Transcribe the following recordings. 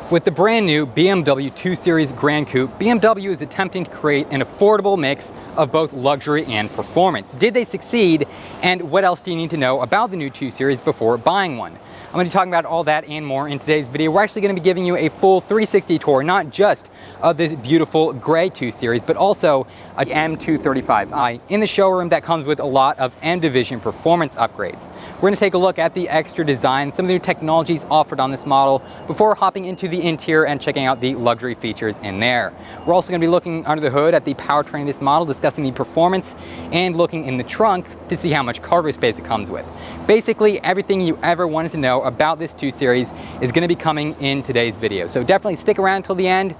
With the brand new BMW 2 Series Gran Coupe, BMW is attempting to create an affordable mix of both luxury and performance. Did they succeed? And what else do you need to know about the new 2 Series before buying one? I'm going to be talking about all that and more in today's video. We're actually going to be giving you a full 360 tour, not just of this beautiful gray 2 Series, but also a M235i in the showroom that comes with a lot of M Division performance upgrades. We're going to take a look at the extra design, some of the new technologies offered on this model before hopping into the interior and checking out the luxury features in there. We're also going to be looking under the hood at the powertrain of this model, discussing the performance, and looking in the trunk to see how much cargo space it comes with. Basically, everything you ever wanted to know about this 2 Series is going to be coming in today's video. So definitely stick around till the end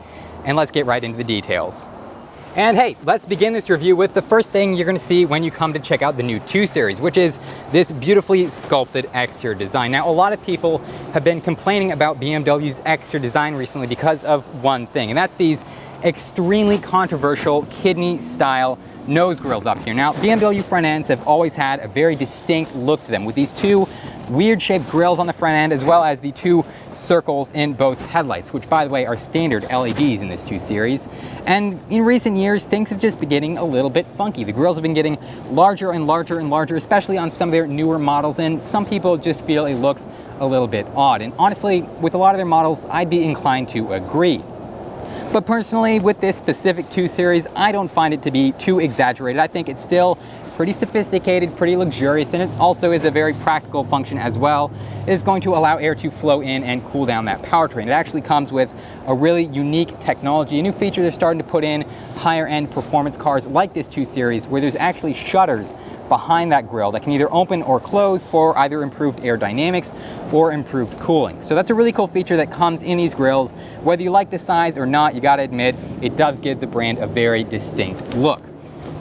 and let's get right into the details. And hey, let's begin this review with the first thing you're going to see when you come to check out the new 2 Series, which is this beautifully sculpted exterior design. Now, a lot of people have been complaining about BMW's exterior design recently because of one thing, and that's these extremely controversial kidney-style nose grills up here. Now, BMW front ends have always had a very distinct look to them, with these two weird-shaped grills on the front end, as well as the two circles in both headlights, which, by the way, are standard LEDs in this 2 Series. And in recent years, things have just been getting a little bit funky. The grills have been getting larger and larger and larger, especially on some of their newer models, and some people just feel it looks a little bit odd. And honestly, with a lot of their models, I'd be inclined to agree. But personally, with this specific 2 Series, I don't find it to be too exaggerated. I think it's still pretty sophisticated, pretty luxurious, and it also is a very practical function as well. It is going to allow air to flow in and cool down that powertrain. It actually comes with a really unique technology, a new feature they're starting to put in higher end performance cars like this 2 Series, where there's actually shutters behind that grille that can either open or close for either improved aerodynamics or improved cooling. So that's a really cool feature that comes in these grills. Whether you like the size or not, you gotta admit, it does give the brand a very distinct look.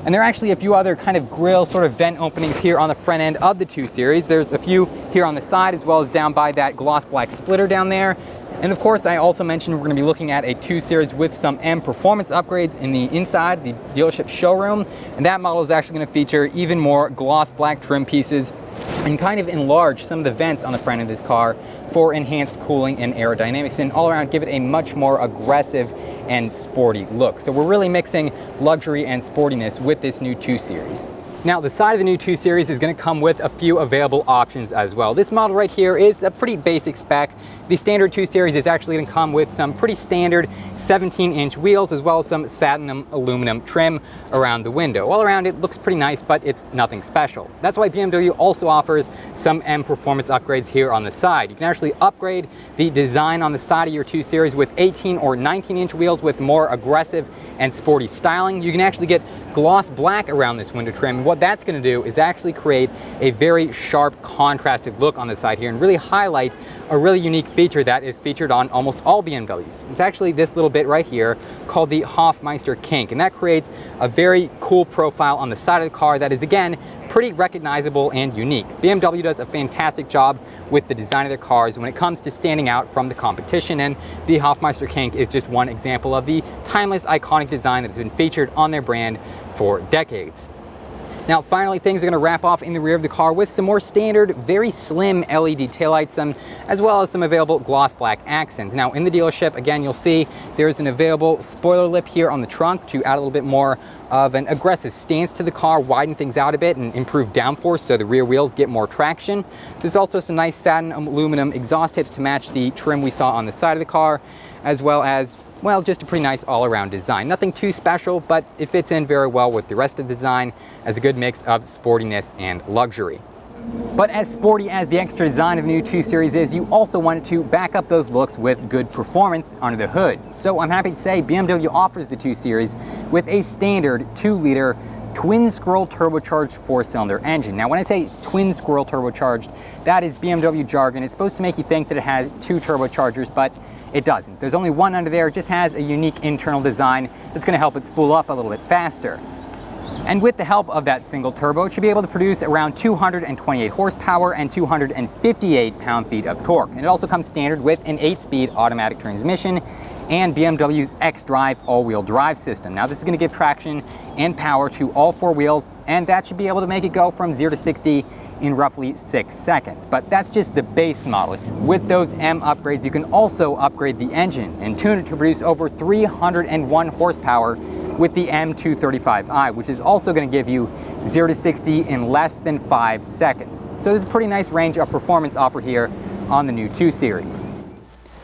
And there are actually a few other kind of grill sort of vent openings here on the front end of the 2 Series. There's a few here on the side, as well as down by that gloss black splitter down there. And of course, I also mentioned we're going to be looking at a 2 Series with some M performance upgrades in the inside, the dealership showroom. And that model is actually going to feature even more gloss black trim pieces and kind of enlarge some of the vents on the front of this car for enhanced cooling and aerodynamics, and all around give it a much more aggressive and sporty look. So we're really mixing luxury and sportiness with this new 2 Series. Now, the side of the new 2 Series is going to come with a few available options as well. This model right here is a pretty basic spec. The standard 2 Series is actually going to come with some pretty standard 17-inch wheels, as well as some satin aluminum trim around the window. All around, it looks pretty nice, but it's nothing special. That's why BMW also offers some M performance upgrades here on the side. You can actually upgrade the design on the side of your 2 Series with 18 or 19-inch wheels with more aggressive and sporty styling. You can actually get gloss black around this window trim. What that's going to do is actually create a very sharp, contrasted look on the side here and really highlight a really unique feature that is featured on almost all BMWs. It's actually this little bit right here called the Hofmeister kink, and that creates a very cool profile on the side of the car that is, again, pretty recognizable and unique. BMW does a fantastic job with the design of their cars when it comes to standing out from the competition, and the Hofmeister kink is just one example of the timeless, iconic design that has been featured on their brand for decades. Now, finally, things are going to wrap off in the rear of the car with some more standard, very slim LED taillights, as well as some available gloss black accents. Now, in the dealership, again, you'll see there's an available spoiler lip here on the trunk to add a little bit more of an aggressive stance to the car, widen things out a bit, and improve downforce so the rear wheels get more traction. There's also some nice satin aluminum exhaust tips to match the trim we saw on the side of the car, as well as, well, just a pretty nice all-around design. Nothing too special, but it fits in very well with the rest of the design as a good mix of sportiness and luxury. But as sporty as the extra design of the new 2 Series is, you also wanted to back up those looks with good performance under the hood. So I'm happy to say BMW offers the 2 Series with a standard 2-liter twin-scroll turbocharged 4-cylinder engine. Now, when I say twin-scroll turbocharged, that is BMW jargon. It's supposed to make you think that it has 2 turbochargers, but it doesn't. There's only one under there. It just has a unique internal design that's going to help it spool up a little bit faster. And with the help of that single turbo, it should be able to produce around 228 horsepower and 258 pound-feet of torque. And it also comes standard with an 8-speed automatic transmission and BMW's xDrive all-wheel drive system. Now this is going to give traction and power to all four wheels, and that should be able to make it go from 0 to 60 in roughly 6 seconds. But that's just the base model. With those M upgrades, you can also upgrade the engine and tune it to produce over 301 horsepower with the M235i, which is also going to give you 0 to 60 in less than 5 seconds. So there's a pretty nice range of performance offered here on the new 2 Series.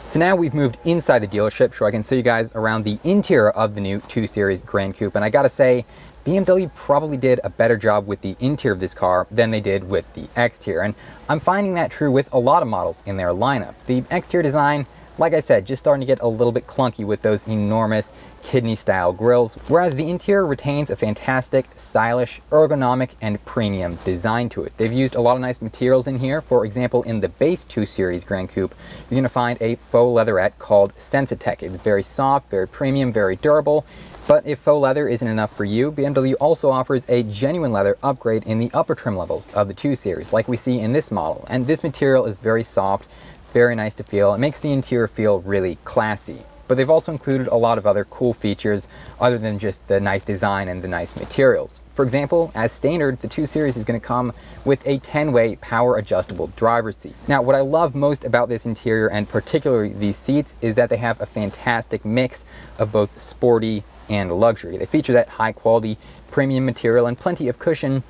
So now we've moved inside the dealership so I can show you guys around the interior of the new 2 Series Gran Coupe. And I gotta say, BMW probably did a better job with the interior of this car than they did with the exterior. And I'm finding that true with a lot of models in their lineup. The exterior design, like I said, just starting to get a little bit clunky with those enormous kidney-style grills, whereas the interior retains a fantastic, stylish, ergonomic, and premium design to it. They've used a lot of nice materials in here. For example, in the base 2 Series Gran Coupe, you're going to find a faux leatherette called Sensitech. It's very soft, very premium, very durable. But if faux leather isn't enough for you, BMW also offers a genuine leather upgrade in the upper trim levels of the 2 Series, like we see in this model. And this material is very soft, very nice to feel. It makes the interior feel really classy. But they've also included a lot of other cool features other than just the nice design and the nice materials. For example, as standard, the 2 Series is going to come with a 10-way power adjustable driver's seat. Now, what I love most about this interior, and particularly these seats, is that they have a fantastic mix of both sporty and luxury. They feature that high quality premium material and plenty of cushion,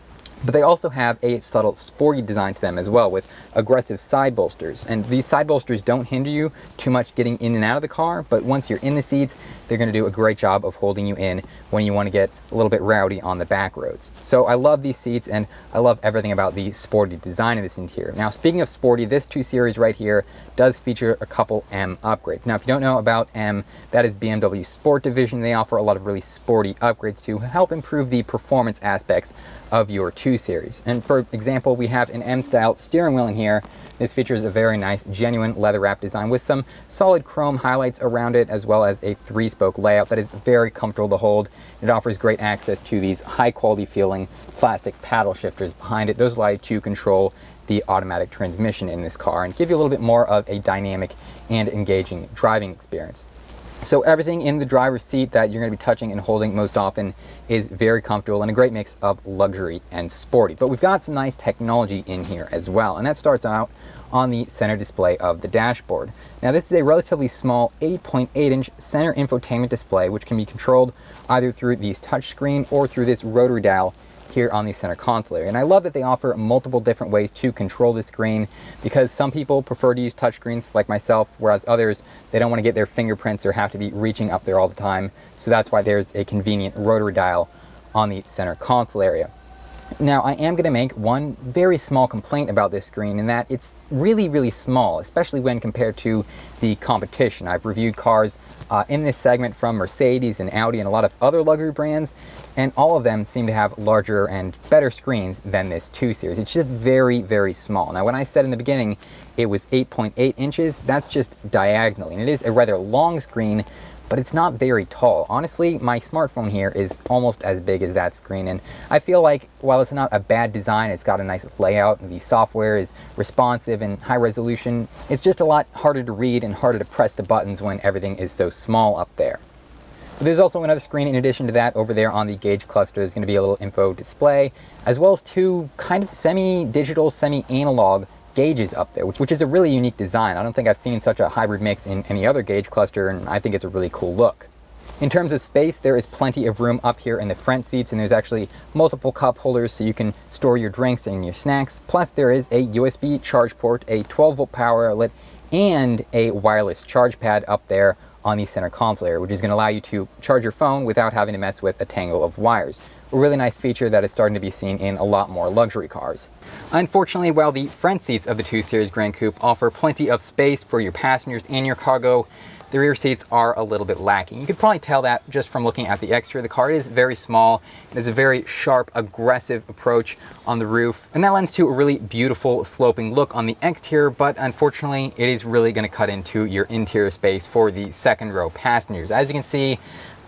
but they also have a subtle sporty design to them as well, with aggressive side bolsters. And these side bolsters don't hinder you too much getting in and out of the car, but once you're in the seats, they're going to do a great job of holding you in when you want to get a little bit rowdy on the back roads. So I love these seats, and I love everything about the sporty design of this interior. Now, speaking of sporty, this 2 Series right here does feature a couple M upgrades. Now, if you don't know about M, that is BMW's sport division. They offer a lot of really sporty upgrades to help improve the performance aspects of your 2 Series. And for example, we have an M-style steering wheel in here. This features a very nice, genuine leather wrap design with some solid chrome highlights around it, as well as a 3-spoke layout that is very comfortable to hold. It offers great access to these high-quality feeling plastic paddle shifters behind it. Those allow you to control the automatic transmission in this car and give you a little bit more of a dynamic and engaging driving experience. So everything in the driver's seat that you're going to be touching and holding most often is very comfortable and a great mix of luxury and sporty. But we've got some nice technology in here as well, and that starts out on the center display of the dashboard. Now, this is a relatively small 8.8-inch center infotainment display, which can be controlled either through the touchscreen or through this rotary dial here on the center console area. And I love that they offer multiple different ways to control the screen, because some people prefer to use touchscreens like myself, whereas others, they don't want to get their fingerprints or have to be reaching up there all the time. So that's why there's a convenient rotary dial on the center console area. Now, I am going to make one very small complaint about this screen, in that it's really, really small, especially when compared to the competition. I've reviewed cars in this segment from Mercedes and Audi and a lot of other luxury brands, and all of them seem to have larger and better screens than this 2 Series. It's just very, very small. Now, when I said in the beginning it was 8.8 inches, that's just diagonally, and it is a rather long screen, but it's not very tall. Honestly, my smartphone here is almost as big as that screen, and I feel like while it's not a bad design, it's got a nice layout, and the software is responsive and high resolution, it's just a lot harder to read and harder to press the buttons when everything is so small up there. But there's also another screen in addition to that over there on the gauge cluster. There's going to be a little info display, as well as 2 kind of semi-digital, semi-analog gauges up there, which is a really unique design. I don't think I've seen such a hybrid mix in any other gauge cluster, and I think it's a really cool look. In terms of space, there is plenty of room up here in the front seats, and there's actually multiple cup holders so you can store your drinks and your snacks. Plus, there is a USB charge port, a 12-volt power outlet, and a wireless charge pad up there on the center console area, which is going to allow you to charge your phone without having to mess with a tangle of wires. A really nice feature that is starting to be seen in a lot more luxury cars. Unfortunately, while the front seats of the 2 Series Gran Coupe offer plenty of space for your passengers and your cargo, the rear seats are a little bit lacking. You could probably tell that just from looking at the exterior. The car is very small. It has a very sharp, aggressive approach on the roof, and that lends to a really beautiful sloping look on the exterior, but unfortunately, it is really going to cut into your interior space for the second row passengers. As you can see,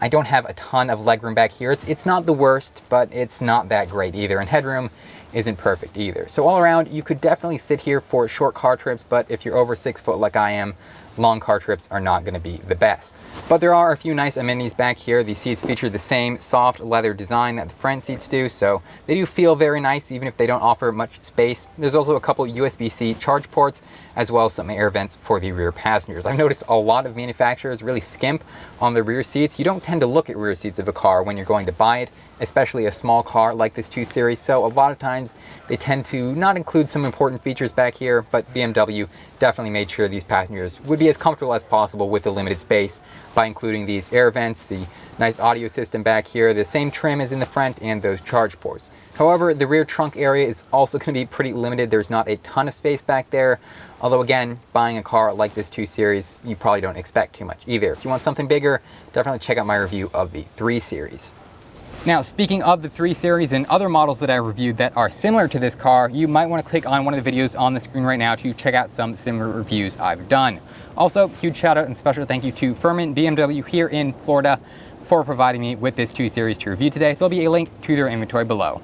I don't have a ton of legroom back here. It's not the worst, but it's not that great either, and headroom isn't perfect either. So all around, you could definitely sit here for short car trips, but if you're over 6 foot like I am, long car trips are not going to be the best. But there are a few nice amenities back here. The seats feature the same soft leather design that the front seats do, so they do feel very nice even if they don't offer much space. There's also a couple USB-C charge ports, as well as some air vents for the rear passengers. I've noticed a lot of manufacturers really skimp on the rear seats. You don't tend to look at rear seats of a car when you're going to buy it, especially a small car like this 2 Series. So a lot of times they tend to not include some important features back here, but BMW definitely made sure these passengers would be as comfortable as possible with the limited space by including these air vents, the nice audio system back here, the same trim as in the front, and those charge ports. However, the rear trunk area is also going to be pretty limited. There's not a ton of space back there. Although again, buying a car like this 2 Series, you probably don't expect too much either. If you want something bigger, definitely check out my review of the 3 Series. Now, speaking of the 3 Series and other models that I reviewed that are similar to this car, you might want to click on one of the videos on the screen right now to check out some similar reviews I've done. Also, huge shout out and special thank you to Furman BMW here in Florida for providing me with this 2 Series to review today. There'll be a link to their inventory below.